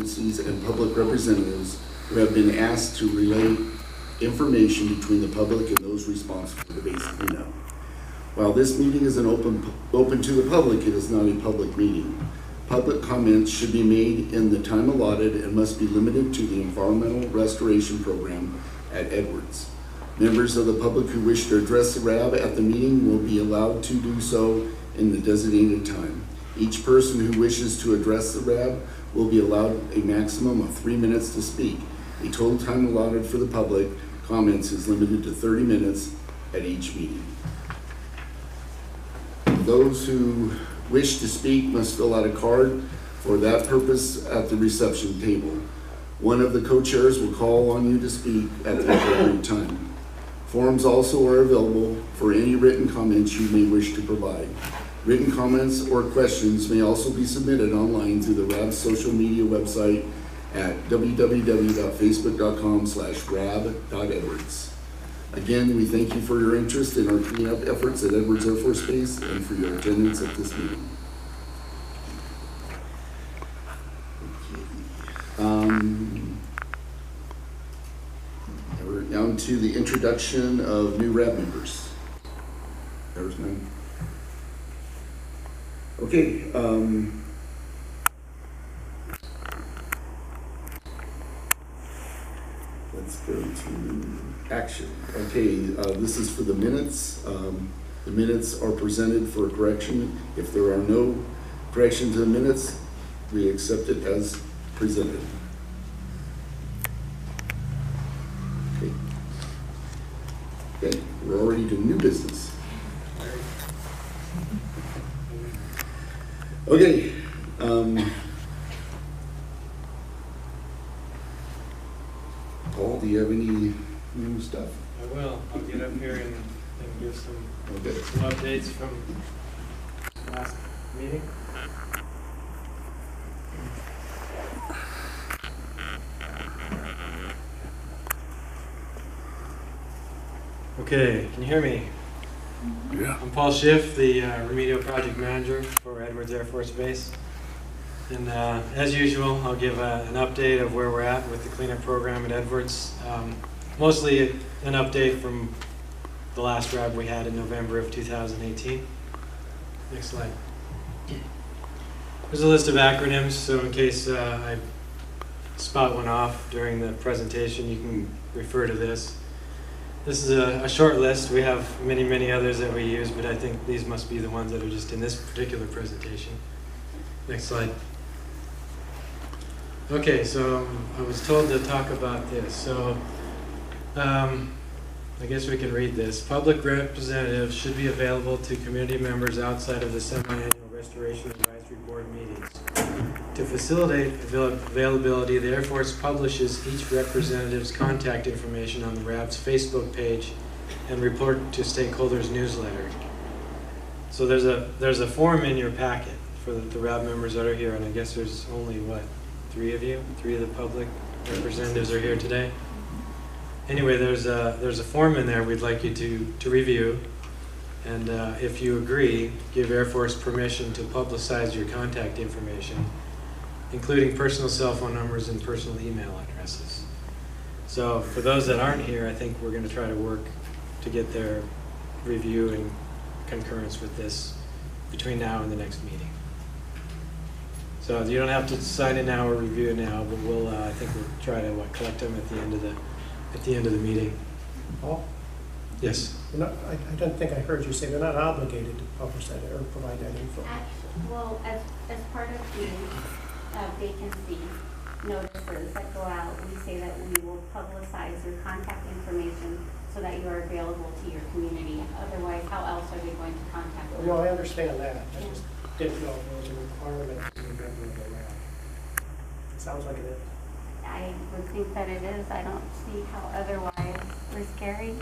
agencies, and public representatives who have been asked to relay information between the public and those responsible for the base cleanup. While this meeting is open to the public, it is not a public meeting. Public comments should be made in the time allotted and must be limited to the environmental restoration program at Edwards. Members of the public who wish to address the RAB at the meeting will be allowed to do so in the designated time. Each person who wishes to address the RAB will be allowed a maximum of 3 minutes to speak. A total time allotted for the public comments is limited to 30 minutes at each meeting. Those who wish to speak must fill out a card for that purpose at the reception table. One of the co-chairs will call on you to speak at the appropriate time. Forms also are available for any written comments you may wish to provide. Written comments or questions may also be submitted online through the RAB social media website at www.facebook.com/rab.edwards. Again, we thank you for your interest in our cleanup efforts at Edwards Air Force Base and for your attendance at this meeting. We're down to the introduction of new RAB members. There's none. Okay. Let's go to action. Okay, this is for the minutes. The minutes are presented for correction. If there are no corrections to the minutes, we accept it as presented. Okay. Okay, we're already to new business. Okay. Paul, do you have any new stuff? I will. I'll get up here and give some updates from last meeting. Okay, can you hear me? Yeah. I'm Paul Schiff, the remedial project manager for Edwards Air Force Base. And as usual, I'll give an update of where we're at with the cleanup program at Edwards. Mostly an update from the last RAB we had in November of 2018. Next slide. There's a list of acronyms, so in case I spot one off during the presentation, you can refer to this. This is a short list. We have many, many others that we use, but I think these must be the ones that are just in this particular presentation. Next slide. Okay, so I was told to talk about this. So I guess we can read this. Public representatives should be available to community members outside of the semi-annual Restoration Advisory Board meetings. To facilitate availability, the Air Force publishes each representative's contact information on the RAB's Facebook page and report to stakeholders newsletter. So there's a form in your packet for the RAB members that are here, and I guess there's only, what, 3 of you? 3 of the public representatives are here today. Anyway, there's a form in there we'd like you to review, and if you agree, give Air Force permission to publicize your contact information, including personal cell phone numbers and personal email addresses. So for those that aren't here, I think we're going to try to work to get their review and concurrence with this between now and the next meeting. So you don't have to sign it now or review it now, but I think we'll try to collect them at the end of the meeting. Paul? Yes. I don't think I heard you say they're not obligated to publish that or provide that info. Well, as part of the vacancy notices that go out, we say that we will publicize your contact information so that you are available to your community. Otherwise, how else are we going to contact you? No, I understand that. I just didn't know if there was a requirement to be a member of the RAB. It sounds like it is. I would think that it is. I don't see how otherwise. We're scary.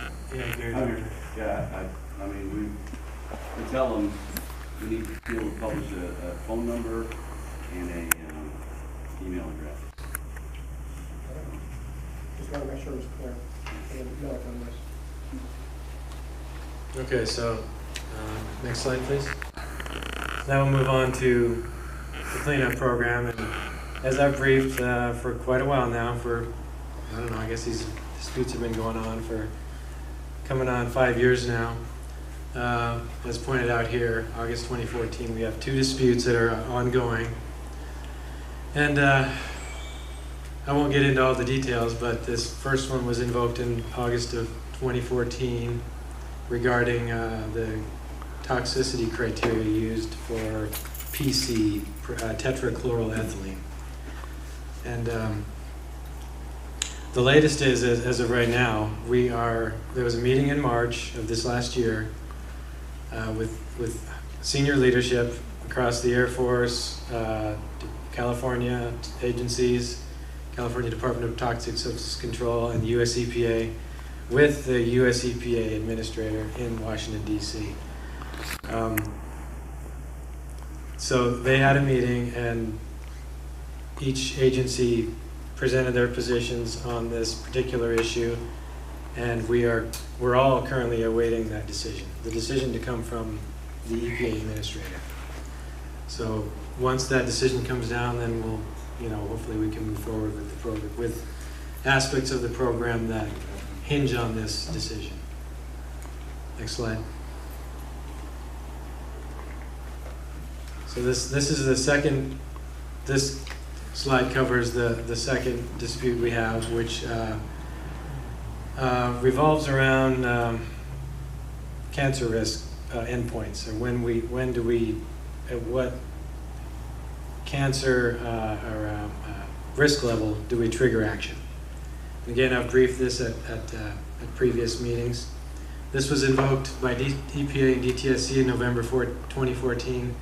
Yeah, I mean, we tell them we need to be able to publish a phone number and a email address. Just want to make sure it's clear. Okay, so next slide, please. Now we'll move on to the cleanup program, and as I've briefed for quite a while now, I don't know, I guess these disputes have been going on for coming on 5 years now. As pointed out here, August 2014, we have 2 disputes that are ongoing. And I won't get into all the details, but this first one was invoked in August of 2014 regarding the toxicity criteria used for PC, tetrachloroethylene. And the latest is, as of right now, there was a meeting in March of this last year with senior leadership across the Air Force, California agencies, California Department of Toxic Substance Control, and the US EPA, with the US EPA administrator in Washington, D.C. So they had a meeting, and each agency presented their positions on this particular issue, and we're all currently awaiting that decision, the decision to come from the EPA administrator. So once that decision comes down, then we'll, hopefully we can move forward with the program, with aspects of the program that hinge on this decision. Next slide. So this is the second. This slide covers the second dispute we have, which revolves around cancer risk endpoints, and when do we, at what cancer or risk level do we trigger action? And again, I've briefed this at previous meetings. This was invoked by EPA and DTSC in November 2014,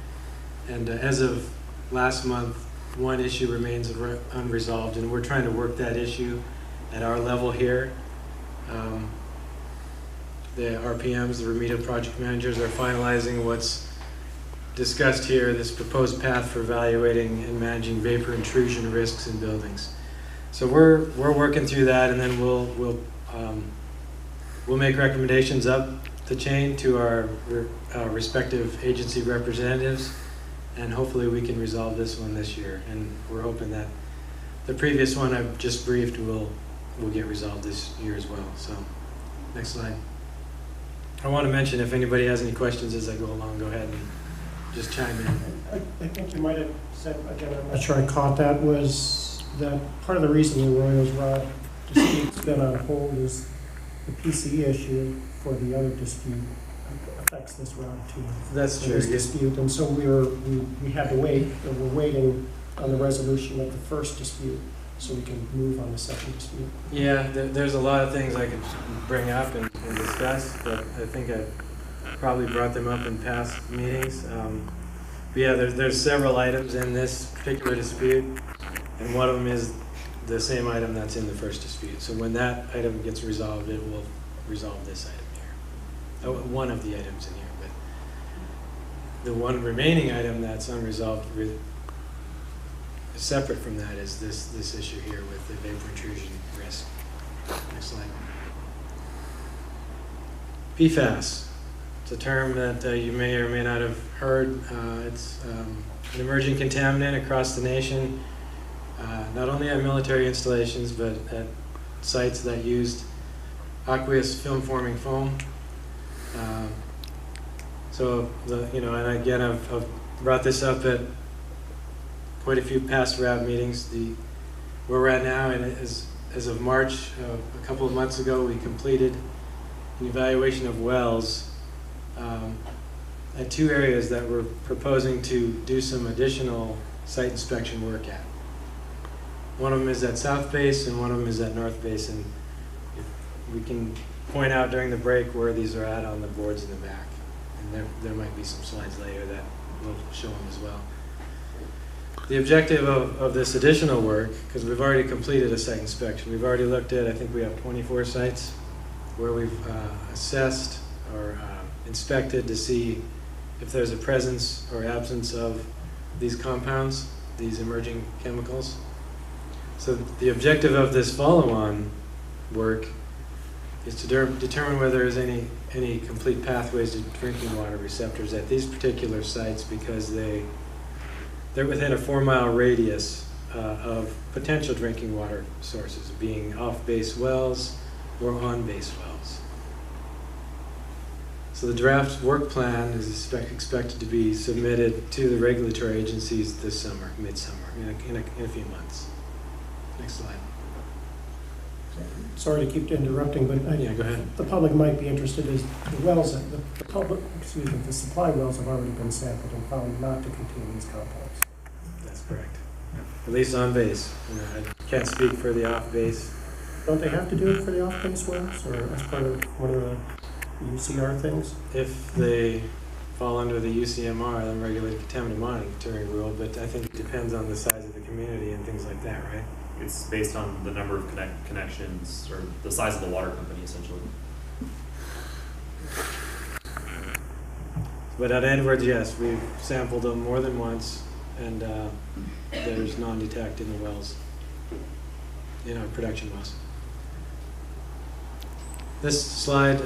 and as of last month, one issue remains unresolved, and we're trying to work that issue at our level here. The RPMs, the remedial project managers, are finalizing what's discussed here, this proposed path for evaluating and managing vapor intrusion risks in buildings. So we're working through that, and then we'll make recommendations up the chain to our respective agency representatives, and hopefully we can resolve this one this year. And we're hoping that the previous one I've just briefed will get resolved this year as well. So, next slide. I want to mention, if anybody has any questions as I go along, go ahead and just chime in. I think you might have said, again, I'm not sure I caught that, was that part of the reason the Royals Rod dispute's been on hold is the PC issue for the other dispute affects this rod too. That's true. This dispute, and so we had to wait, and we're waiting on the resolution of the first dispute so we can move on the second dispute. Yeah, there's a lot of things I could bring up and discuss, but I think I probably brought them up in past meetings. But yeah, there's several items in this particular dispute, and one of them is the same item that's in the first dispute. So when that item gets resolved, it will resolve this item here. Oh, one of the items in here, but the one remaining item that's unresolved, separate from that, is this issue here with the vapor intrusion risk. Next slide. PFAS. It's a term that you may or may not have heard. It's an emerging contaminant across the nation, not only at military installations, but at sites that used aqueous film-forming foam. And again, I've brought this up at quite a few past RAB meetings. Where we're at now, and as of March, a couple of months ago, we completed an evaluation of wells at 2 areas that we're proposing to do some additional site inspection work at. One of them is at South Base, and one of them is at North Base, and we can point out during the break where these are at on the boards in the back, and there might be some slides later that will show them as well. The objective of this additional work, because we've already completed a site inspection, we've already looked at, I think we have 24 sites where we've assessed or inspected to see if there's a presence or absence of these compounds, these emerging chemicals. So the objective of this follow-on work is to determine whether there's any complete pathways to drinking water receptors at these particular sites, because they're within a 4-mile radius of potential drinking water sources, being off-base wells or on-base wells. So the draft work plan is expected to be submitted to the regulatory agencies this summer, midsummer, in a few months. Next slide. Sorry to keep interrupting, but Yeah, go ahead. the public might be interested is the wells, the supply wells have already been sampled and found not to contain these compounds. That's correct. At least on base. I can't speak for the off base. Don't they have to do it for the off-base wells, or as part of one of the UCR things? If they fall under the UCMR, the Regulated Contaminant Monitoring Rule, but I think it depends on the size of the community and things like that, right? It's based on the number of connections or the size of the water company, essentially. But at Edwards, yes, we've sampled them more than once, and there's non-detect in the wells, in our production wells. This slide,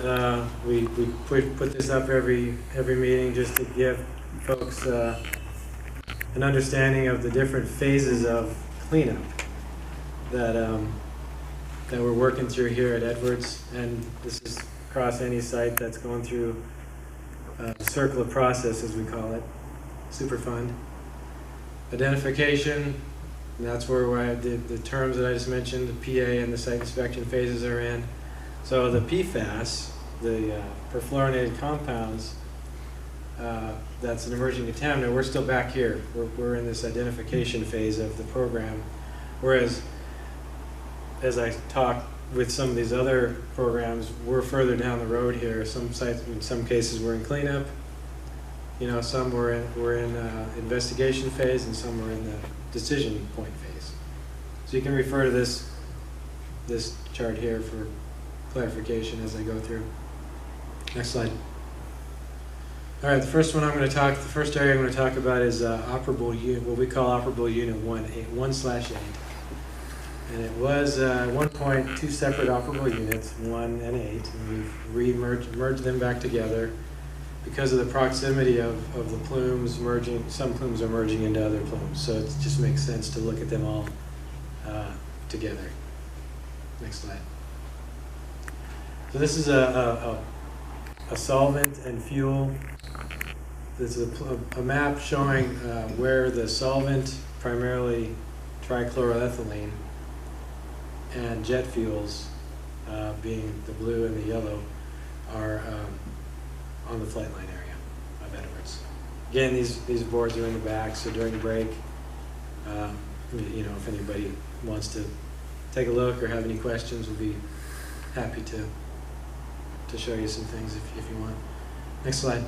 we put this up every meeting just to give folks an understanding of the different phases of cleanup that we're working through here at Edwards, and this is across any site that's going through the circle of process, as we call it, Superfund. Identification, and that's where the terms that I just mentioned, the PA and the site inspection phases are in. So the PFAS, the perfluorinated compounds, that's an emerging contaminant, we're still back here. We're in this identification phase of the program. Whereas, as I talk with some of these other programs, we're further down the road here. Some sites, in some cases, we're in cleanup. You know, some we're in investigation phase, and some are in the decision point phase. So you can refer to this chart here for clarification as I go through. Next slide. All right, the first area I'm going to talk about is operable unit, what we call operable unit 1/8. And it was at one point 2 separate operable units, 1 and 8, and we've merged them back together because of the proximity of the plumes merging. Some plumes are merging into other plumes, so it just makes sense to look at them all together. Next slide. So this is a solvent and fuel. This is a map showing where the solvent, primarily trichloroethylene, and jet fuels, being the blue and the yellow, are on the flight line area of Edwards. Again, these boards are in the back, so during break, you know, if anybody wants to take a look or have any questions, we'll be happy to show you some things if you want. Next slide.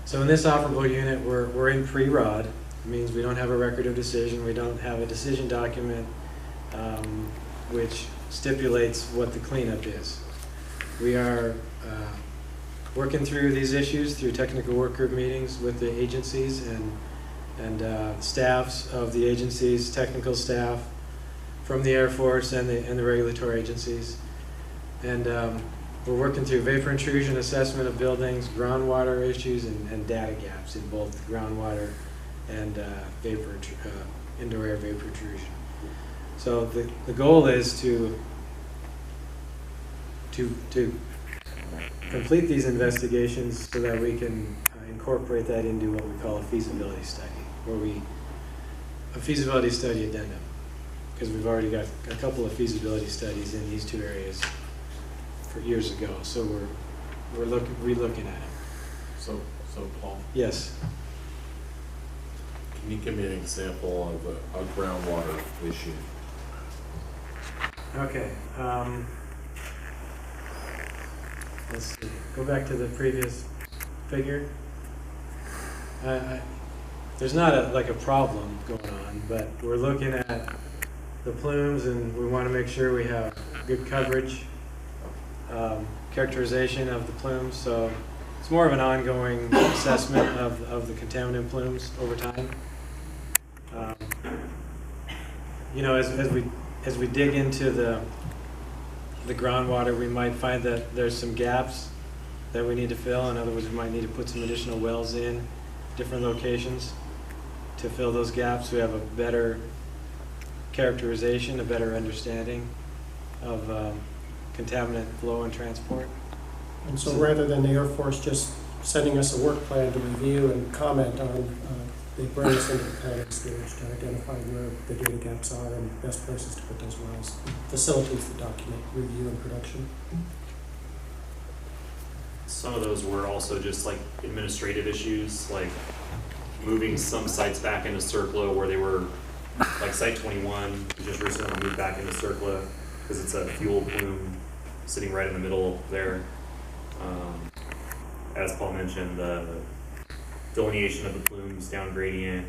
So in this operable unit, we're in pre-ROD. It means we don't have a record of decision. We don't have a decision document which stipulates what the cleanup is. We are working through these issues through technical work group meetings with the agencies and staffs of the agencies, technical staff from the Air Force and the regulatory agencies. And we're working through vapor intrusion assessment of buildings, groundwater issues, and data gaps in both groundwater and indoor air vapor intrusion. So the goal is to complete these investigations so that we can incorporate that into what we call a feasibility study, a feasibility study addendum, because we've already got a couple of feasibility studies in these 2 areas for years ago, so we're re-looking at it. So Paul, Yes. can you give me an example of a groundwater issue? Okay. Let's see. Go back to the previous figure. There's not a problem going on, but we're looking at the plumes, and we want to make sure we have good coverage, characterization of the plumes. So it's more of an ongoing assessment of the contaminant plumes over time. You know, as we dig into the groundwater, we might find that there's some gaps that we need to fill. In other words, we might need to put some additional wells in different locations to fill those gaps. We have a better characterization, a better understanding of contaminant flow and transport. And so rather than the Air Force just sending us a work plan to review and comment on, they bring us into the planning stage to identify where the data gaps are and best places to put those wells. Facilitates the document review and production. Some of those were also just like administrative issues, like moving some sites back into CERCLA where they were, like Site 21, we just recently moved back into CERCLA because it's a fuel plume sitting right in the middle there. As Paul mentioned, the delineation of the plumes down gradient.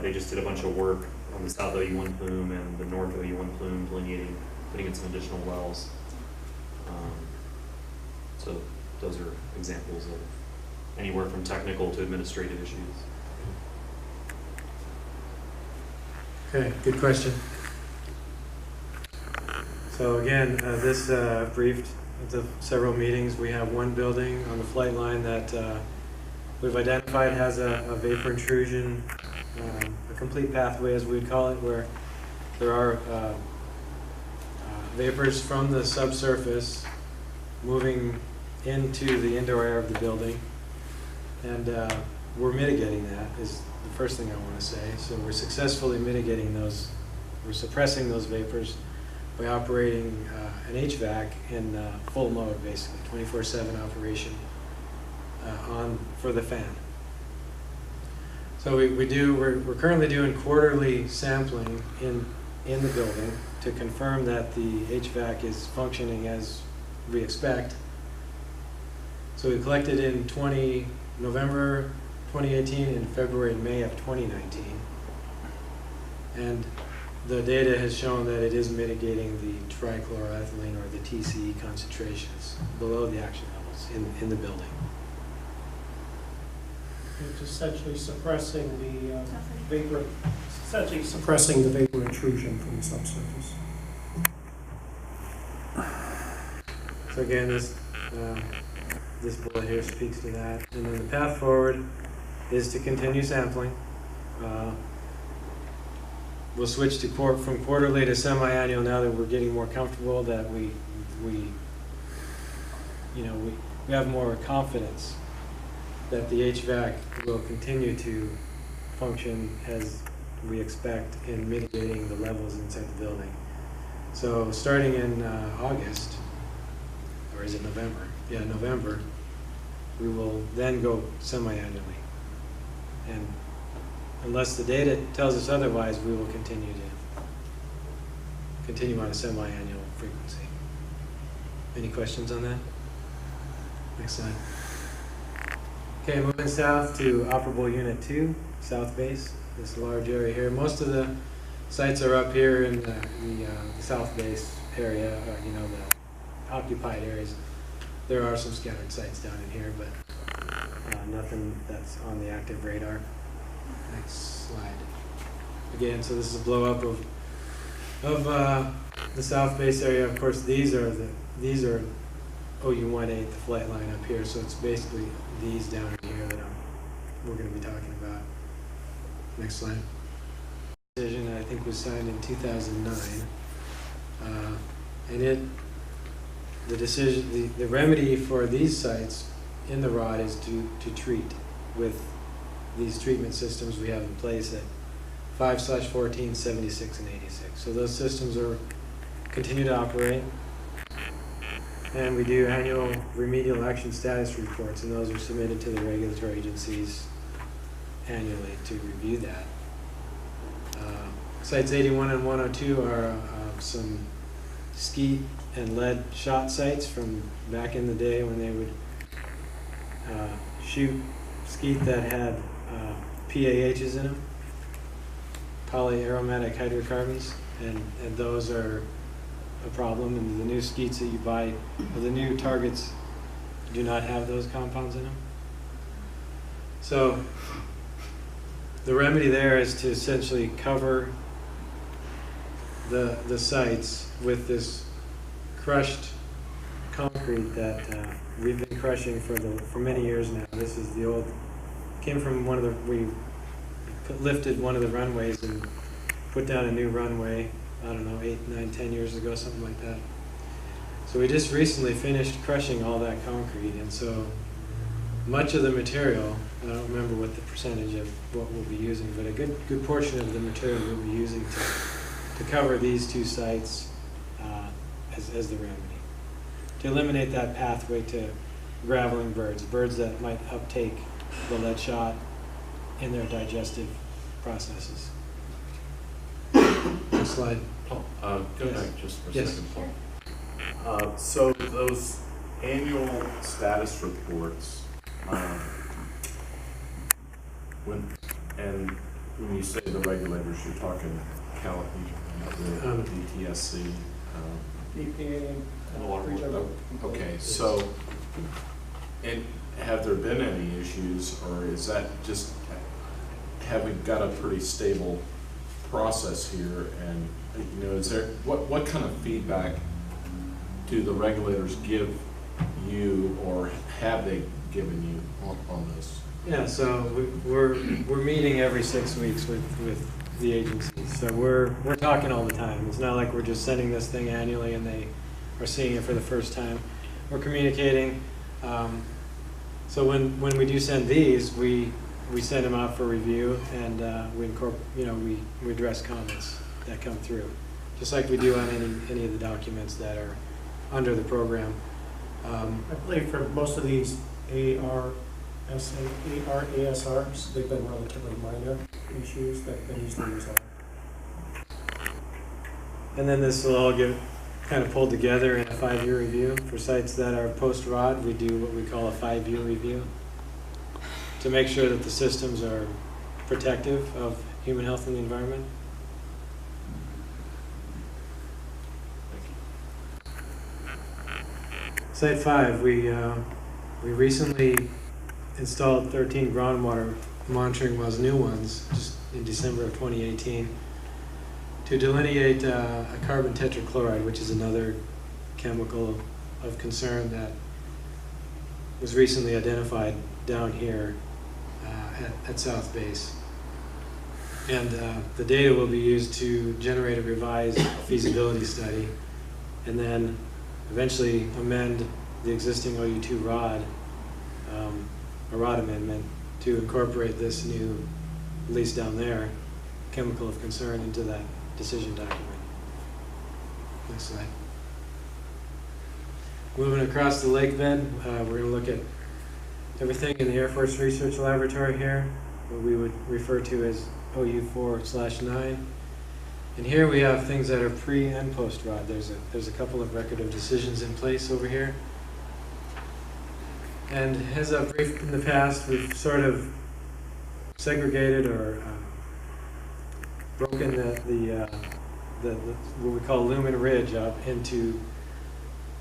They just did a bunch of work on the South OU1 plume and the North OU1 plume, delineating, putting in some additional wells. So those are examples of anywhere from technical to administrative issues. Okay, good question. So again, this briefed the several meetings. We have one building on the flight line that we've identified has a vapor intrusion, a complete pathway as we'd call it, where there are vapors from the subsurface moving into the indoor air of the building. And we're mitigating that, is the first thing I want to say. So we're successfully mitigating those, we're suppressing those vapors by operating an HVAC in full mode, basically, 24/7 operation on for the fan. So we're currently doing quarterly sampling in the building to confirm that the HVAC is functioning as we expect. So we collected in November 2018 and February and May of 2019. And the data has shown that it is mitigating the trichloroethylene or the TCE concentrations below the action levels in the building. It's essentially suppressing the vapor, suppressing the vapor intrusion from the subsurface. So again, this bullet here speaks to that. And then the path forward is to continue sampling. We'll switch to from quarterly to semi-annual now that we're getting more comfortable, that we have more confidence that the HVAC will continue to function as we expect in mitigating the levels inside the building. So starting in August, or is it November? Yeah, November, we will then go semi-annually. And unless the data tells us otherwise, we will continue on a semi-annual frequency. Any questions on that? Next slide. Okay, moving south to operable unit 2, south base, this large area here. Most of the sites are up here in the south base area, the occupied areas. There are some scattered sites down in here, but nothing that's on the active radar. Next slide. Again, so this is a blow up of the south base area. Of course, these are OU18, the flight line up here. So it's basically these down in here that we're going to be talking about. Next slide. Decision I think was signed in 2009, and the remedy for these sites in the ROD is to treat with these treatment systems we have in place at 5/14, 76, and 86. So those systems continue to operate, and we do annual remedial action status reports, and those are submitted to the regulatory agencies annually to review that. Sites 81 and 102 are some skeet and lead shot sites from back in the day when they would shoot skeet that had PAHs in them, polyaromatic hydrocarbons, and those are a problem. And the new skeets that you buy, or the new targets, do not have those compounds in them. So the remedy there is to essentially cover the sites with this crushed concrete that we've been crushing for many years now. This is the old, came from we lifted one of the runways and put down a new runway, I don't know, 8, 9, 10 years ago, something like that. So we just recently finished crushing all that concrete, and so much of the material, I don't remember what the percentage of what we'll be using, but a good portion of the material we'll be using to cover these two sites as the remedy. To eliminate that pathway to graveling birds that might uptake the lead shot in their digestive processes. Next slide. Go Yes. back just for a Yes. second, Paul. So those annual status reports, when you say the regulators, you're talking the DTSC. EPA, Oh, okay, so, and have there been any issues, or is that just, have we got a pretty stable process here? And, is there, what kind of feedback do the regulators give you, or have they given you on this? Yeah, so we're meeting every 6 weeks with the agencies. So we're talking all the time. It's not like we're just sending this thing annually and they are seeing it for the first time. We're communicating. So when we do send these, we send them out for review, and we address comments that come through, just like we do on any of the documents that are under the program. I believe for most of these ARASRs, they've been relatively minor issues that have been easily resolved. And then this will all get kind of pulled together in a 5-year review. For sites that are post-ROD, we do what we call a 5-year review to make sure that the systems are protective of human health and the environment. Site 5, we recently installed 13 groundwater monitoring wells, new ones, just in December of 2018, to delineate a carbon tetrachloride, which is another chemical of concern that was recently identified down here at South Base. And the data will be used to generate a revised feasibility study, and then eventually amend the existing OU2 ROD, a ROD amendment, to incorporate this new, at least down there, chemical of concern into that decision document. Next slide. Moving across the lake bed, we're going to look at everything in the Air Force Research Laboratory here, what we would refer to as OU4/9. And here we have things that are pre and post ROD. There's a couple of record of decisions in place over here. And as I've briefed in the past, we've sort of segregated or broken the what we call lumen ridge up into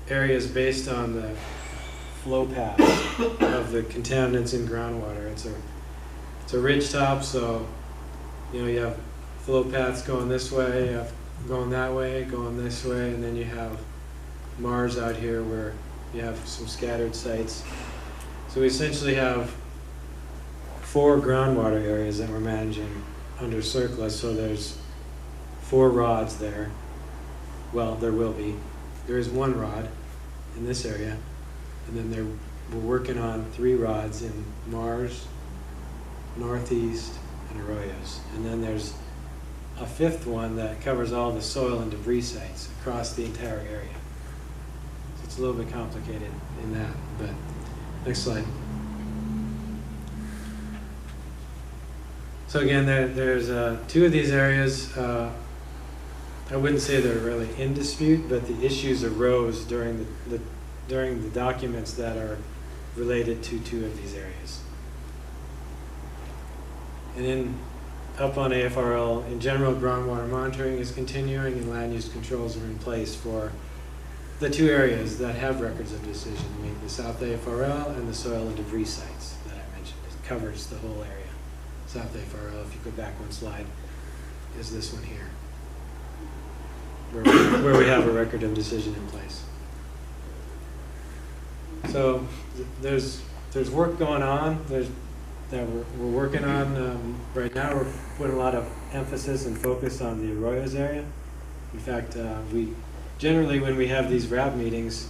areas based on the flow path of the contaminants in groundwater. It's a ridge top, so you have flow paths going this way, you have going that way, going this way, and then you have Mars out here where you have some scattered sites. So we essentially have 4 groundwater areas that we're managing under CERCLA, so there's 4 rods there. Well, there will be. There is 1 rod in this area, and then we're working on 3 rods in Mars, Northeast, and Arroyos. And then there's a 5th one that covers all the soil and debris sites across the entire area. So it's a little bit complicated in that, but next slide. So again, there's 2 of these areas. I wouldn't say they're really in dispute, but the issues arose during the documents that are related to 2 of these areas. And then up on AFRL, in general, groundwater monitoring is continuing and land use controls are in place for the 2 areas that have records of decision, the South AFRL and the soil and debris sites that I mentioned. It covers the whole area. South AFRL, if you go back 1 slide, is this one here, where we have a record of decision in place. So there's work going on. that we're working on. Right now, we're putting a lot of emphasis and focus on the Arroyos area. In fact, we generally, when we have these RAB meetings,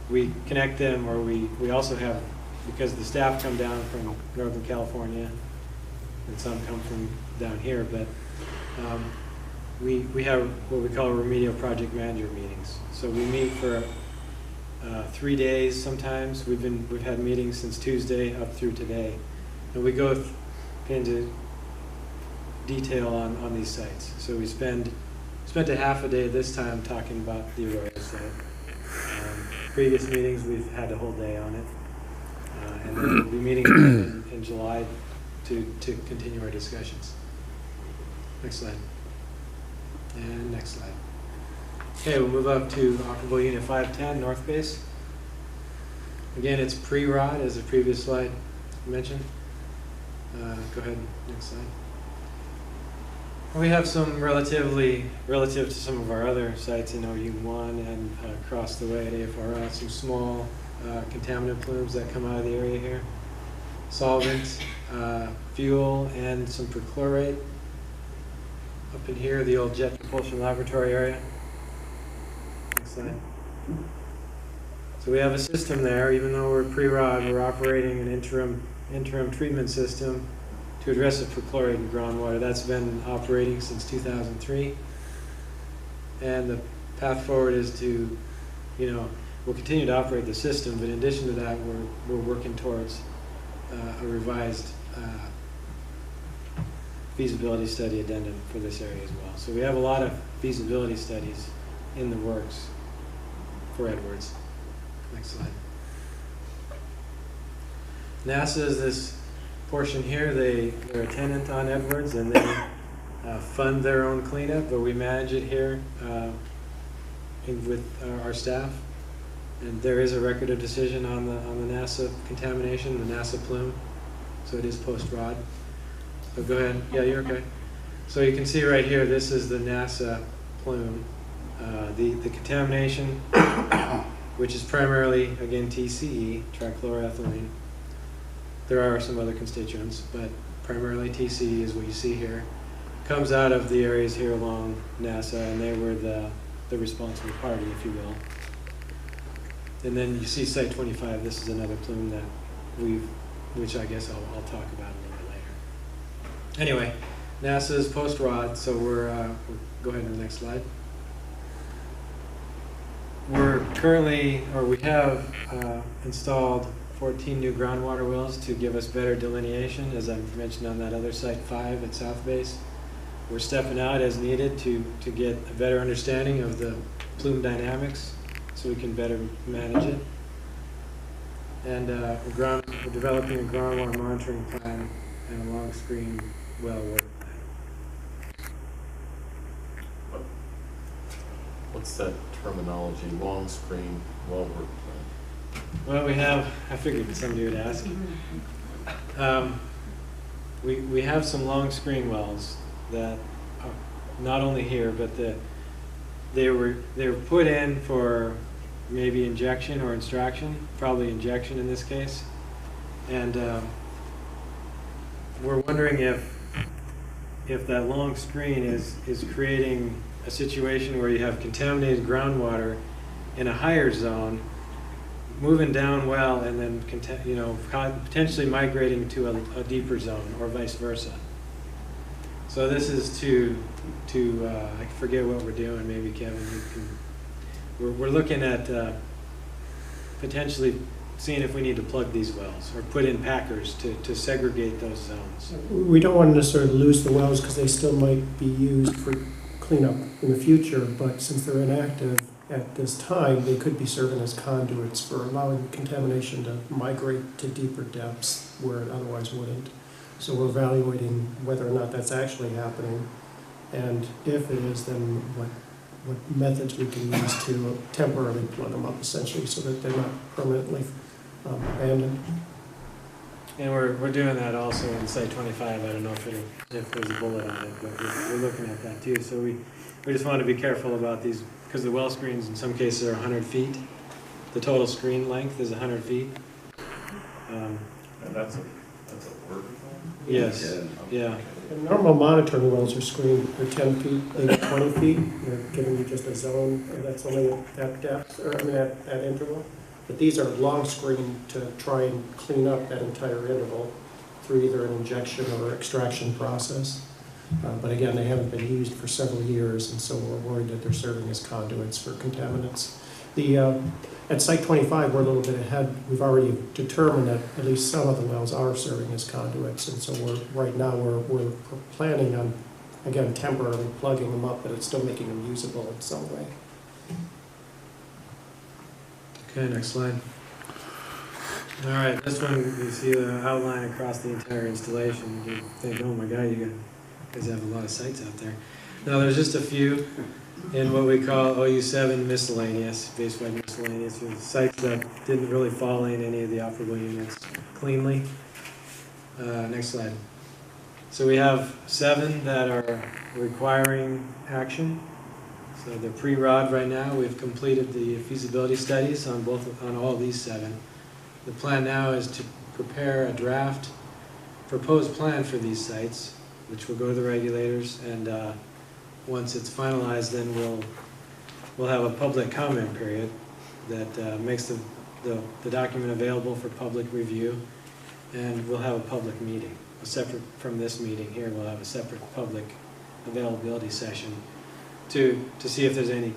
we connect them, or we also have, because the staff come down from Northern California, and some come from down here, but we have what we call remedial project manager meetings. So we meet for 3 days sometimes. We've had meetings since Tuesday up through today, and we go into detail on these sites. So we spent a half a day this time talking about the Arroyo site. Previous meetings we've had a whole day on it, and then we'll be meeting again in July to continue our discussions. Next slide. And next slide. Okay, we'll move up to Operable Unit 510, North Base. Again, it's pre-ROD, as the previous slide mentioned. Go ahead, next slide. We have some relative to some of our other sites in OU1 and across the way at AFRL, some small contaminant plumes that come out of the area here. Solvents, fuel, and some perchlorate. Up in here, the old Jet Propulsion Laboratory area. Next slide. So we have a system there. Even though we're pre-ROD, we're operating an interim treatment system to address the perchlorate in groundwater. That's been operating since 2003. And the path forward is to, we'll continue to operate the system, but in addition to that, we're working towards a revised feasibility study addendum for this area as well. So we have a lot of feasibility studies in the works for Edwards. Next slide. NASA is this portion here. They're a tenant on Edwards, and they fund their own cleanup, but we manage it here with our staff. And there is a record of decision on the NASA contamination, the NASA plume. So it is post-ROD. So go ahead. Yeah, you're okay. So you can see right here, this is the NASA plume. The contamination, which is primarily, again, TCE, trichloroethylene. There are some other constituents, but primarily TCE is what you see here. Comes out of the areas here along NASA, and they were the responsible party, if you will. And then you see Site 25. This is another plume that which I guess I'll talk about a little bit later. Anyway, NASA is post-ROD, so we're go ahead to the next slide. We're currently, or we have installed 14 new groundwater wells to give us better delineation, as I mentioned on that other Site 5 at South Base. We're stepping out as needed to get a better understanding of the plume dynamics so we can better manage it. And we're developing a groundwater monitoring plan and a long screen well work plan. What's that terminology, long screen well work plan? Well, I figured somebody would ask. We have some long screen wells that are not only here, but they were put in for maybe injection or extraction, probably injection in this case. And we're wondering if that long screen is creating a situation where you have contaminated groundwater in a higher zone, moving down well, and then potentially migrating to a deeper zone, or vice versa. So this is to I forget what we're doing. Maybe Kevin, you can. We're looking at potentially seeing if we need to plug these wells or put in packers to segregate those zones. We don't want to necessarily lose the wells because they still might be used for cleanup in the future, but since they're inactive at this time, they could be serving as conduits for allowing contamination to migrate to deeper depths where it otherwise wouldn't. So we're evaluating whether or not that's actually happening, and if it is, then what methods we can use to temporarily plug them up, essentially, so that they're not permanently abandoned. And we're doing that also in Site 25. I don't know if there's a bullet on it, but we're looking at that too. So we just want to be careful about these, because the well screens in some cases are 100 feet. The total screen length is 100 feet. And that's That's a vertical? Yes, yeah. The normal monitoring wells are screened for 10 feet, maybe 20 feet. They're giving you just a zone, and that's only at that depth, or I mean, at that interval. But these are long screened to try and clean up that entire interval through either an injection or extraction process. But again, they haven't been used for several years, and so we're worried that they're serving as conduits for contaminants. At Site 25, we're a little bit ahead. We've already determined that at least some of the wells are serving as conduits, and so right now we're planning on, again, temporarily plugging them up, but it's still making them usable in some way. Okay, next slide. All right, this one, you see the outline across the entire installation. You think, oh my God, you guys have a lot of sites out there. No, there's just a few in what we call OU7 miscellaneous, basically miscellaneous, sites that didn't really fall in any of the operable units cleanly. Next slide. So we have 7 that are requiring action. So they're pre-rod right now. We've completed the feasibility studies on all these 7. The plan now is to prepare a draft proposed plan for these sites, which will go to the regulators, and once it's finalized, then we'll have a public comment period that makes the document available for public review, and we'll have a public meeting. Separate from this meeting here, we'll have a separate public availability session to see if there's any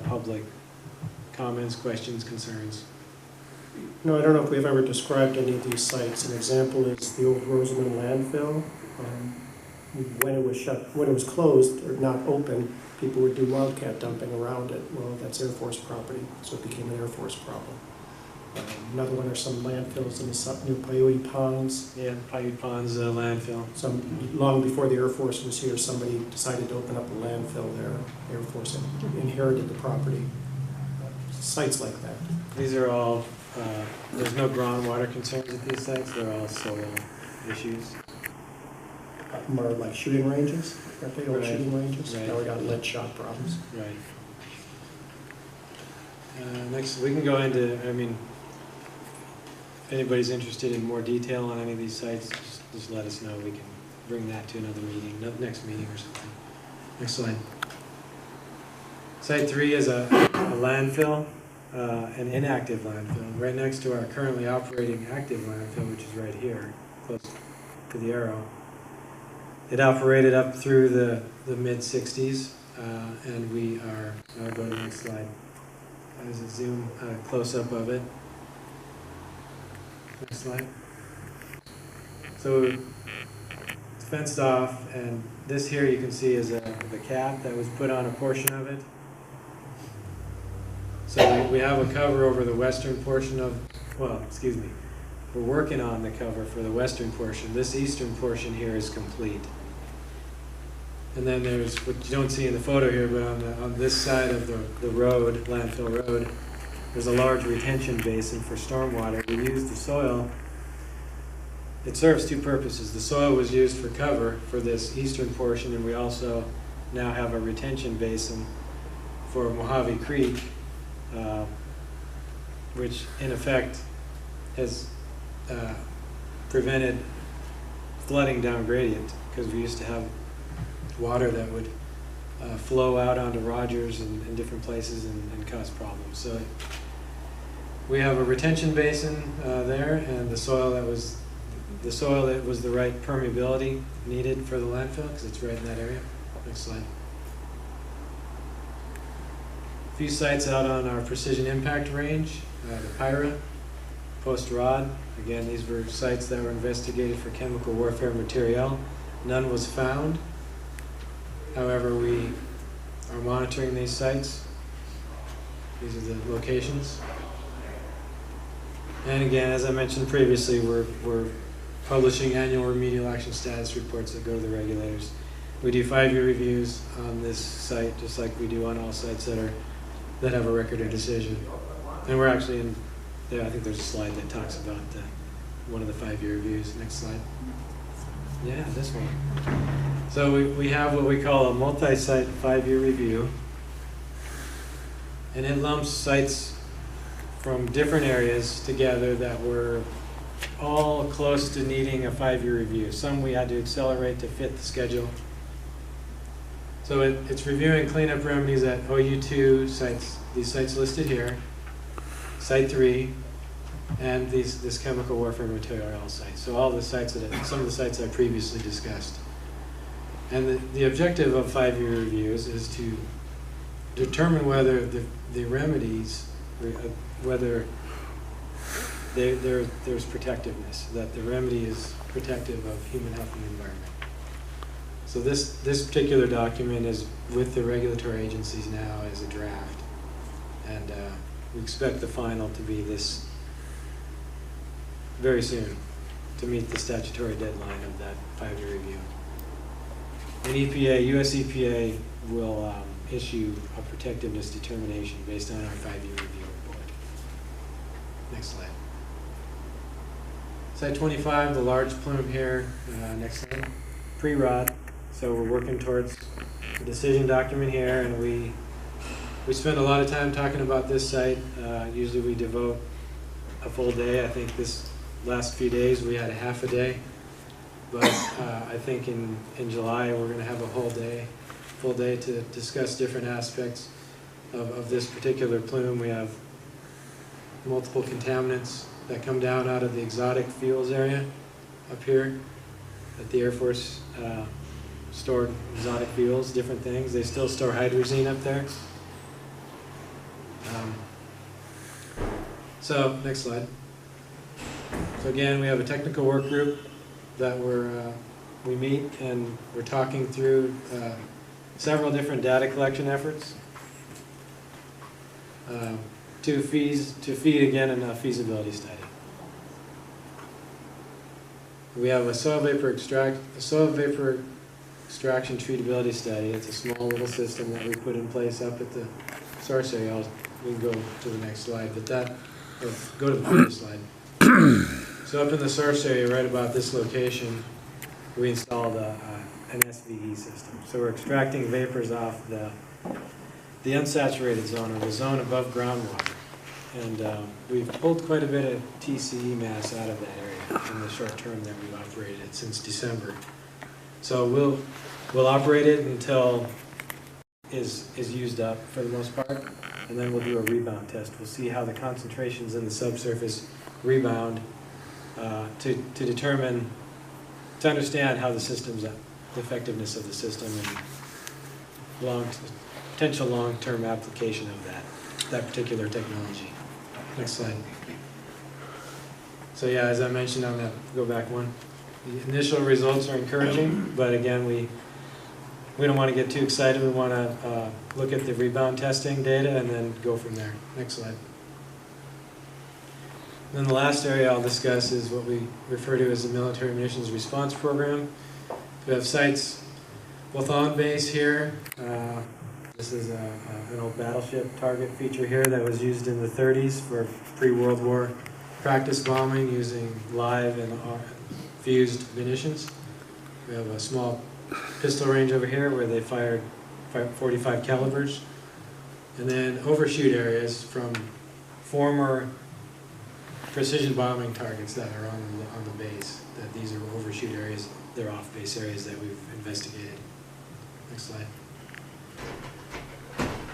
public comments, questions, concerns. No, I don't know if we've ever described any of these sites. An example is the old Rosamond landfill. When it was closed or not open, people would do wildcat dumping around it. Well, that's Air Force property, so it became an Air Force problem. Another one are some landfills in the new Paiute Ponds. Yeah, Paiute Ponds landfill. Long before the Air Force was here, somebody decided to open up a landfill there. Air Force inherited the property. Sites like that. These are all, there's no groundwater concerns at these sites. They're all soil issues. More like shooting ranges, aren't they old Right. shooting ranges? Right. Now we got lead shot problems. Right. Next, we can go into, I mean, if anybody's interested in more detail on any of these sites, just let us know. We can bring that to another meeting, next meeting or something. Next slide. Site 3 is a landfill, an inactive landfill, right next to our currently operating active landfill, which is right here, close to the arrow. It operated up through the mid-60s, and we are, I'll go to the next slide. There's a zoom close-up of it. Next slide. So it's fenced off, and this here you can see is the cap that was put on a portion of it. So we have a cover over the western portion of, well, excuse me, we're working on the cover for the western portion. This eastern portion here is complete. And then there's what you don't see in the photo here, but on this side of the road, landfill road, there's a large retention basin for stormwater. We use the soil. It serves 2 purposes. The soil was used for cover for this eastern portion, and we also now have a retention basin for Mojave Creek, which in effect has prevented flooding down gradient, because we used to have water that would flow out onto Rogers and in different places and cause problems. So we have a retention basin there, and the soil that was the right permeability needed for the landfill, because it's right in that area. Next slide. A few sites out on our precision impact range, the Pyra, Post Rod. Again, these were sites that were investigated for chemical warfare material. None was found. However, we are monitoring these sites. These are the locations. And again, as I mentioned previously, we're publishing annual remedial action status reports that go to the regulators. We do 5-year reviews on this site, just like we do on all sites that have a record of decision. And we're actually in there. I think there's a slide that talks about one of the 5-year reviews. Next slide. Yeah, this one. So we have what we call a multi-site 5-year review, and it lumps sites from different areas together that were all close to needing a 5-year review. Some we had to accelerate to fit the schedule. So it's reviewing cleanup remedies at OU2 sites, these sites listed here, Site 3, and this chemical warfare material site. So all the sites some of the sites I previously discussed. And the objective of 5-year reviews is to determine whether the remedies, whether there's protectiveness, that the remedy is protective of human health and the environment. So this particular document is with the regulatory agencies now as a draft, and we expect the final to be this very soon to meet the statutory deadline of that 5-year review. And EPA, US EPA will issue a protectiveness determination based on our 5-year review report. Next slide. Site 25, the large plume here, next slide, pre-rot. So we're working towards the decision document here, and we spend a lot of time talking about this site. Usually we devote a full day. I think this last few days we had a half a day, but I think in July we're going to have a full day to discuss different aspects of this particular plume. We have multiple contaminants that come down out of the exotic fuels area up here at the Air Force. Stored exotic fuels, different things. They still store hydrazine up there. So next slide. So again, we have a technical work group that we meet, and we're talking through several different data collection efforts to feed again a feasibility study. We have a soil vapor extraction treatability study. It's a small little system that we put in place up at the source area. We can go to the next slide, but go to the previous slide. So up in the source area, right about this location, we installed an SVE system. So we're extracting vapors off the unsaturated zone, or the zone above groundwater. And we've pulled quite a bit of TCE mass out of that area in the short term that we've operated since December. So we'll operate it until is used up for the most part, and then we'll do a rebound test. We'll see how the concentrations in the subsurface rebound to determine, to understand how the system's, the effectiveness of the system, and potential long-term application of that particular technology. Next slide. So yeah, as I mentioned on that, go back one. The initial results are encouraging, but again, we don't want to get too excited. We want to look at the rebound testing data and then go from there. Next slide. Then the last area I'll discuss is what we refer to as the Military Munitions Response Program. We have sites both on base here. This is an old battleship target feature here that was used in the 30s for pre-World War practice bombing using live and fused munitions. We have a small pistol range over here where they fired 45 calibers. And then overshoot areas from former precision bombing targets that are on the base. That these are overshoot areas, they're off-base areas that we've investigated. Next slide.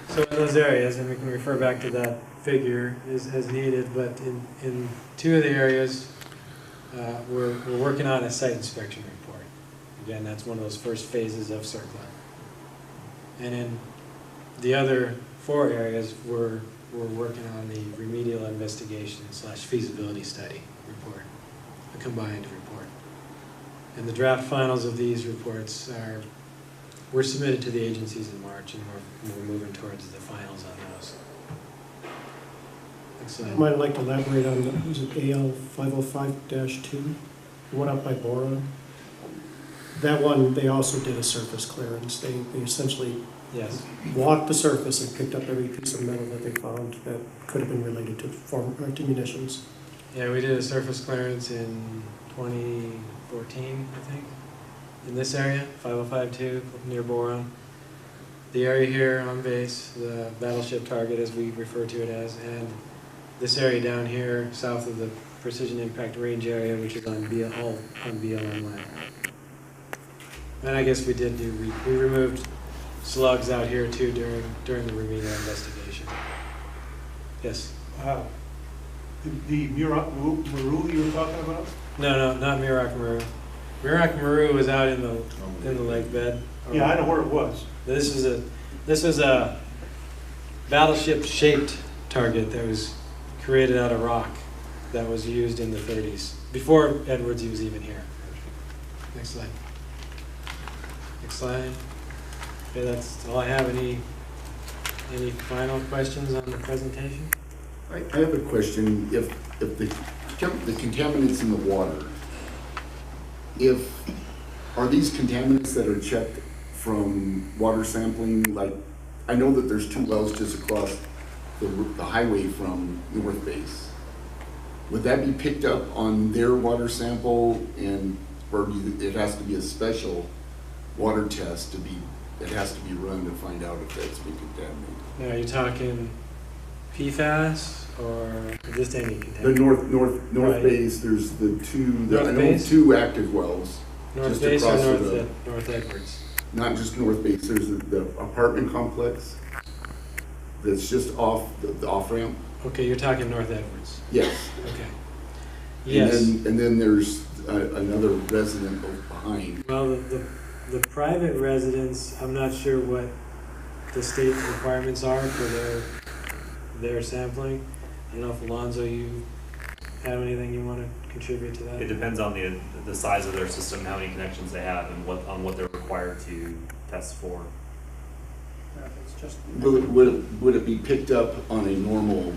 So in those areas, and we can refer back to that figure as needed, but in two of the areas, we're working on a site inspection report. Again, that's one of those first phases of CERCLA. And in the other 4 areas, we're working on the remedial investigation / feasibility study report, a combined report. And the draft finals of these reports were submitted to the agencies in March, and we're moving towards the finals on those. I might like to elaborate on, was it AL 505-2, the one up by Boron? That one, they also did a surface clearance. They essentially walked the surface and picked up every piece of metal that they found that could have been related to munitions. Yeah, we did a surface clearance in 2014, I think, in this area, 505-2, near Boron. The area here on base, the battleship target as we refer to it as, and this area down here south of the precision impact range area, which is on all on BLM land. And I guess we removed slugs out here too during the remedial investigation. Yes? The Maru you were talking about? No, not Muroc Maru. Muroc Maru was out in the lake bed. Yeah, I know where it was. This was a battleship-shaped target that was created out of rock that was used in the 30s, before Edwards was even here. Next slide. Next slide. Okay, that's all I have. Any final questions on the presentation? I have a question. If the contaminants in the water, are these contaminants that are checked from water sampling? Like, I know that there's 2 wells just across the highway from North Base. Would that be picked up on their water sample, or it has to be a special water test it has to be run to find out if that's been contaminated? Now, are you talking PFAS or just any contaminant? The North Right. Base, there's the 2, North I know Base? 2 active wells. North just Base or across North Edwards? Not just North Base, there's the apartment complex that's just off the off-ramp. Okay, you're talking North Edwards. Yes. Okay. Yes. And then there's another resident behind. Well, the private residents, I'm not sure what the state requirements are for their sampling. I don't know if Alonzo, you have anything you want to contribute to that? It depends on the size of their system, how many connections they have, and what they're required to test for. It's just, Would it be picked up on a normal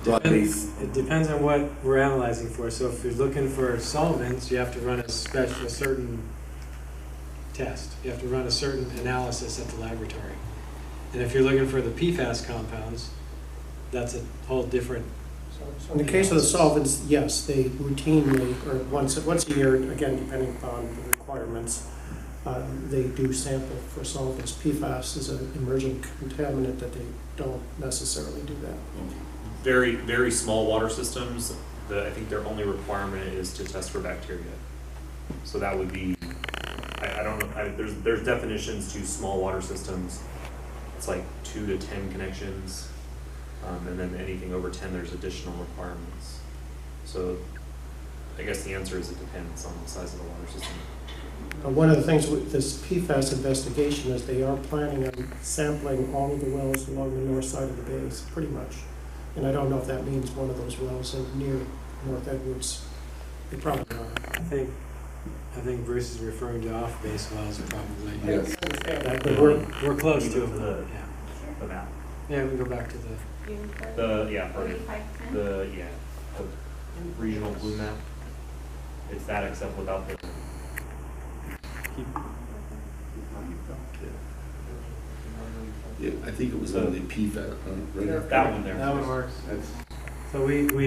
broad base? It depends on what we're analyzing for. So if you're looking for solvents, you have to run a certain test. You have to run a certain analysis at the laboratory. And if you're looking for the PFAS compounds, that's a whole different. so in the case of the solvents, yes, they routinely, or once a year, again, depending upon the requirements, they do sample for solvents. PFAS is an emerging contaminant that they don't necessarily do that. Very, very small water systems, I think their only requirement is to test for bacteria. So that would be, I don't know, there's definitions to small water systems. It's like 2 to 10 connections, and then anything over 10, there's additional requirements. So I guess the answer is it depends on the size of the water system. One of the things with this PFAS investigation is they are planning on sampling all of the wells along the north side of the base, pretty much. And I don't know if that means one of those wells near North Edwards. They probably are. I think Bruce is referring to off-base wells probably. Yes. But we're close to it. the Yeah. map. Yeah, we go back to the. The regional blue map. It's that except without the. Yeah, I think it was on the PFAS, right after. That one there. That one works. That's- So we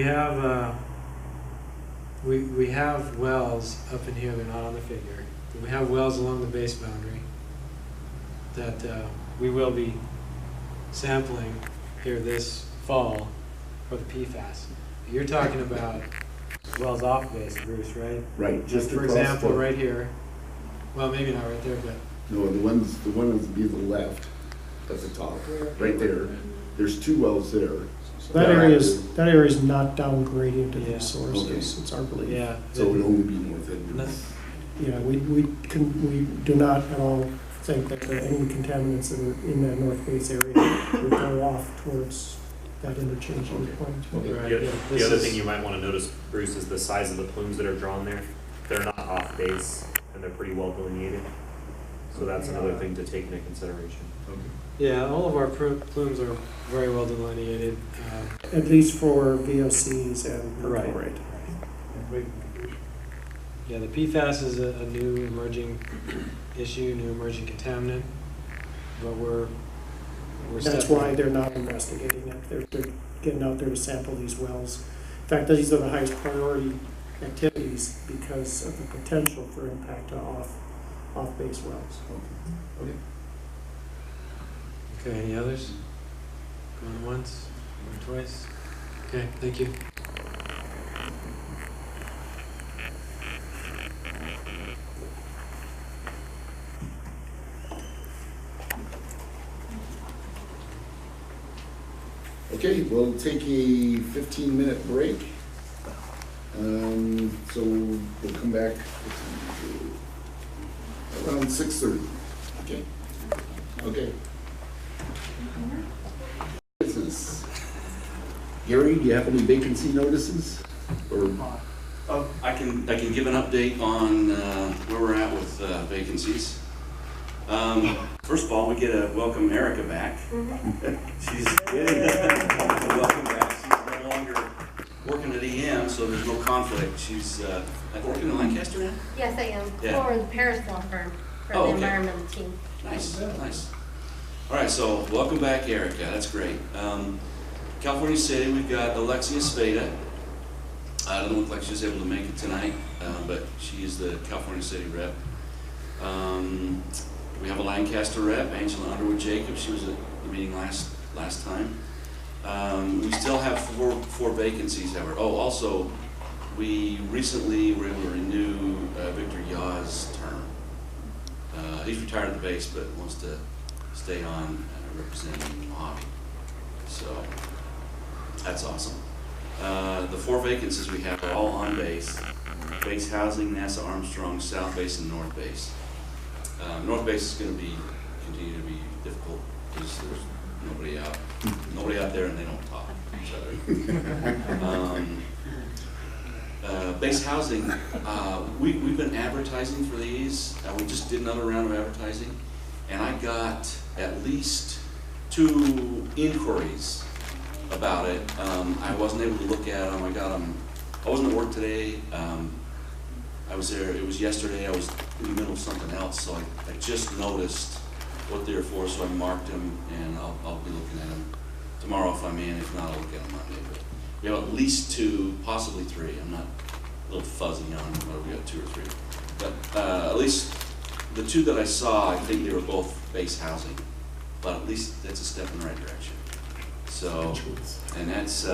have wells up in here. They're not on the figure. We have wells along the base boundary that we will be sampling here this fall for the PFAS. You're talking about wells off base, Bruce, right? Right, just For across example, the- right here. Well, maybe not right there, but No, the one would be the left at the top, right there. There's 2 wells there. So that area is not down gradient to Yeah. these sources, Okay. it's our belief. yeah. So it would only be North Edwards. No. Yeah, we do not at all think that any contaminants that are in that North Base area would go off towards that interchanging point. Okay. Right, The, yeah, the this other is- thing you might want to notice, Bruce, is the size of the plumes that are drawn there. They're not off base, and they're pretty well delineated. So that's another thing to take into consideration. Yeah, all of our plumes are very well delineated. At least for VOCs and Right. perchlorate. Yeah, the PFAS is a new emerging issue, new emerging contaminant, but we're That's why they're not investigating it. They're getting out there to sample these wells. In fact, these are the highest priority activities because of the potential for impact to off-base wells. Okay. Okay, any others? Going once, going twice? Okay, thank you. Okay, we'll take a 15-minute break. So we'll come back around 6:30. Okay. Okay. Business. Gary, do you have any vacancy notices? Or I can give an update on where we're at with vacancies. First of all, we get to welcome Erica back. She's welcome back. She's no longer working at EM, so there's no conflict. She's working in Lancaster now? Yes, I am, Yeah. for the Paris law firm, for Oh, the okay. environmental team. Nice, nice. All right, so welcome back, Erica. That's great. California City, we've got Alexia Spada. Doesn't look like she was able to make it tonight, but she is the California City rep. We have a Lancaster rep, Angela Underwood Jacobs. She was at the meeting last time. We still have four vacancies, however. Oh, also, we recently were able to renew Victor Yaw's term. He's retired at the base, but wants to stay on representing Mojave. So that's awesome. The four vacancies we have are all on base. Base housing, NASA Armstrong, South Base, and North Base. North Base is going to continue to be difficult because there's nobody out there, and they don't talk to each other. Base housing, we've been advertising for these. We just did another round of advertising, and I got at least 2 inquiries about it. I wasn't able to look at them. I got them. I wasn't at work today. I was there. It was yesterday. I was in the middle of something else, so I just noticed what they were for. So I marked them, and I'll be looking at them tomorrow if I'm in. If not, I'll look at them Monday. But we have at least 2, possibly 3. I'm not a little fuzzy on whether we got 2 or 3. But at least the 2 that I saw, I think they were both base housing. But at least that's a step in the right direction. So, and that's,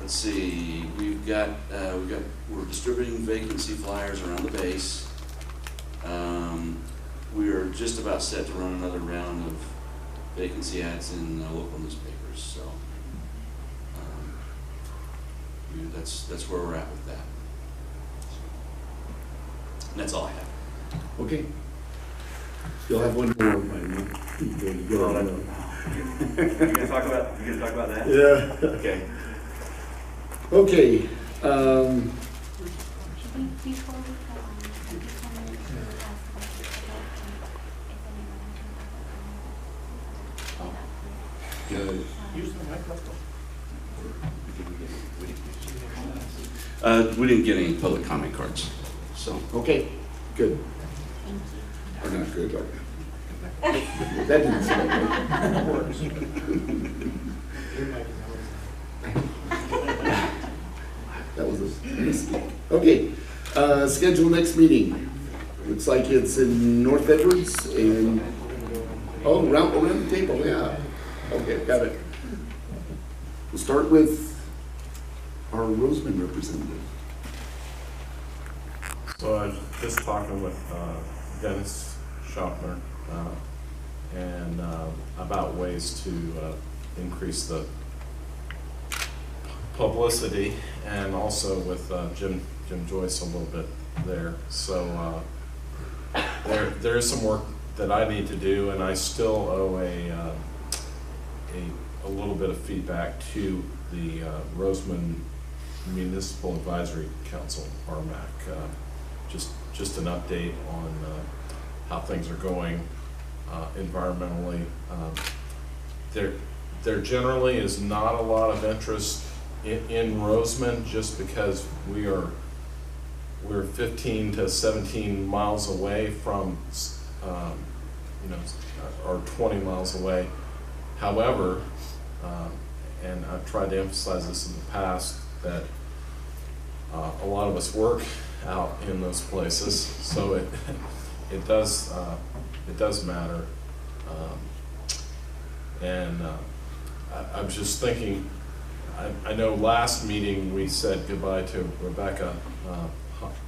let's see, we're distributing vacancy flyers around the base. We are just about set to run another round of vacancy ads in local newspapers. So, that's where we're at with that. And that's all I have. okay. You'll have one more. You gonna talk about that? Yeah. Okay. Okay. Before we go on, I just want to make sure we ask about the if anyone has Use the microphone. We didn't get any public comment cards, so. Okay, good. Or not good, or that didn't sound right. That was a mistake. Okay, schedule next meeting. Looks like it's in North Edwards and, oh, around the table, yeah. Okay, got it. We'll start with our Rosamond representative. So I was just talking with Dennis Schaffner and about ways to increase the publicity, and also with Jim Joyce a little bit there. So there is some work that I need to do, and I still owe a little bit of feedback to the Rosamond Municipal Advisory Council, RMAC. Just an update on how things are going environmentally. There generally is not a lot of interest in Rosamond, just because we're 15 to 17 miles away from, or 20 miles away. However, and I've tried to emphasize this in the past, that a lot of us work out in those places, so it does matter. I was just thinking, I know last meeting we said goodbye to Rebecca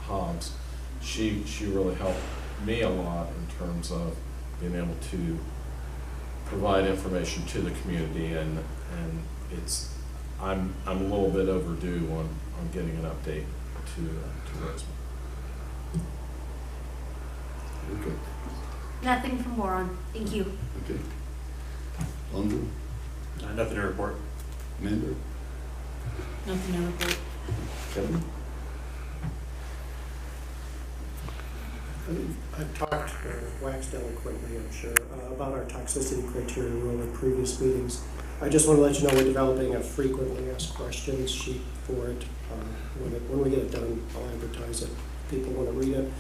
Hobbs. She really helped me a lot in terms of being able to provide information to the community, and it's, I'm a little bit overdue on getting an update to Rosamond. Okay. Nothing from Moron. Thank you. Okay. Alondra? Nothing to report. Amanda? Nothing to report. Kevin? I've talked, waxed eloquently, I'm sure, about our toxicity criteria rule in previous meetings. I just want to let you know we're developing a frequently asked questions sheet for it. When we get it done, I'll advertise it. People want to read it.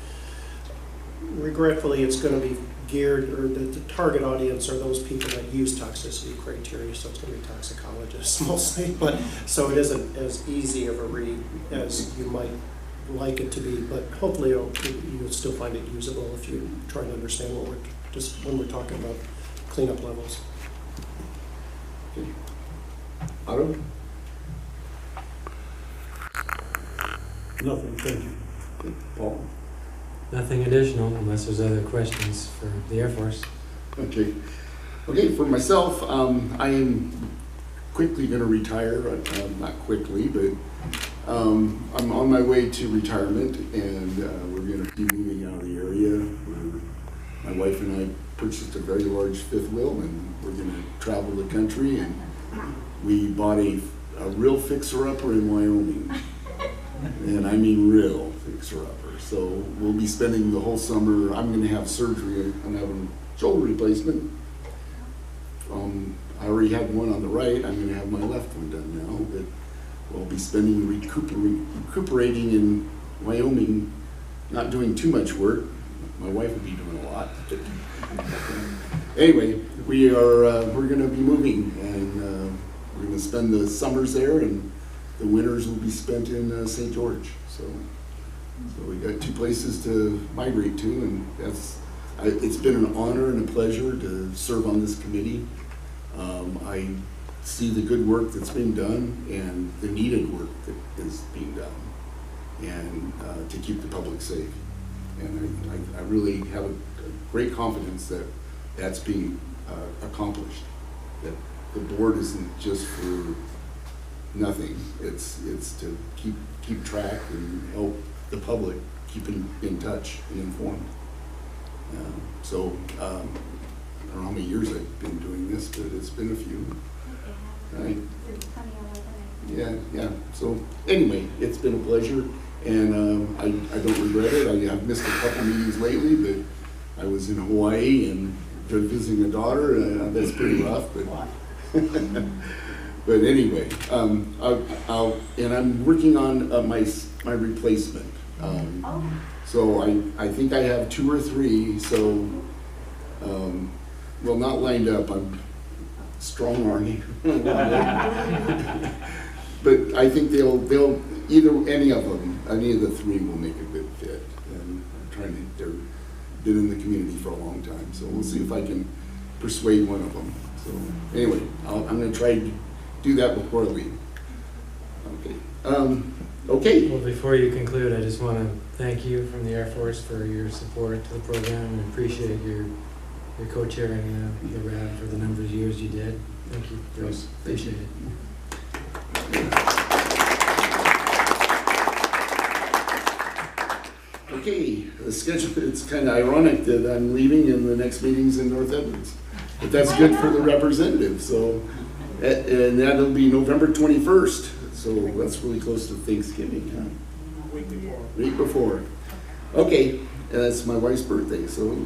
Regretfully, it's going to be geared, or the target audience are those people that use toxicity criteria, so it's going to be toxicologists mostly. But so it isn't as easy of a read as you might like it to be, but hopefully you'll still find it usable if you try to understand what when we're talking about cleanup levels. Okay. Otto? Nothing, thank you. Okay. Paul? Nothing additional unless there's other questions for the Air Force. Okay. Okay, for myself, I am quickly going to retire. Not quickly, but I'm on my way to retirement, and we're going to be moving out of the area. My wife and I purchased a very large fifth wheel, and we're going to travel the country, and we bought a real fixer-upper in Wyoming. And I mean real fixer-upper. So we'll be spending the whole summer. I'm going to have surgery. I'm having shoulder replacement. I already had one on the right. I'm going to have my left one done now. But we'll be spending recuperating in Wyoming, not doing too much work. My wife will be doing a lot. Anyway, we're going to be moving, and we're going to spend the summers there, and the winters will be spent in St. George. So we got two places to migrate to, and it's been an honor and a pleasure to serve on this committee. I see the good work that's being done and the needed work that is being done, and to keep the public safe. And I really have a great confidence that that's being accomplished, that the board isn't just for nothing. It's to keep track and help the public keep in touch and informed. I don't know how many years I've been doing this, but it's been a few. Right? Yeah. So anyway, it's been a pleasure, and I don't regret it. I've missed a couple meetings lately, but I was in Hawaii and visiting a daughter. That's pretty rough, but but anyway, I'm working on my replacement. So I think I have 2 or 3. So well, not lined up. I'm strong-arming. But I think they'll either any of the 3 will make a good fit. And they've been in the community for a long time. So we'll see if I can persuade one of them. So anyway, I'm going to try to do that before I leave. Okay. Okay. Well, before you conclude, I just want to thank you from the Air Force for your support to the program, and appreciate your co-chairing the RAB for the number of years you did. Thank you, Bruce. Appreciate it. Okay, the schedule, it's kind of ironic that I'm leaving and the next meeting's in North Edmonds. But that's good for the representative, so, and that'll be November 21st. So that's really close to Thanksgiving, huh? Week before. Okay, and that's my wife's birthday, so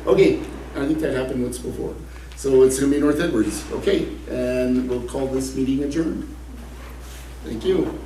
okay, I think that happened once before. So it's gonna be North Edwards, okay, and we'll call this meeting adjourned. Thank you.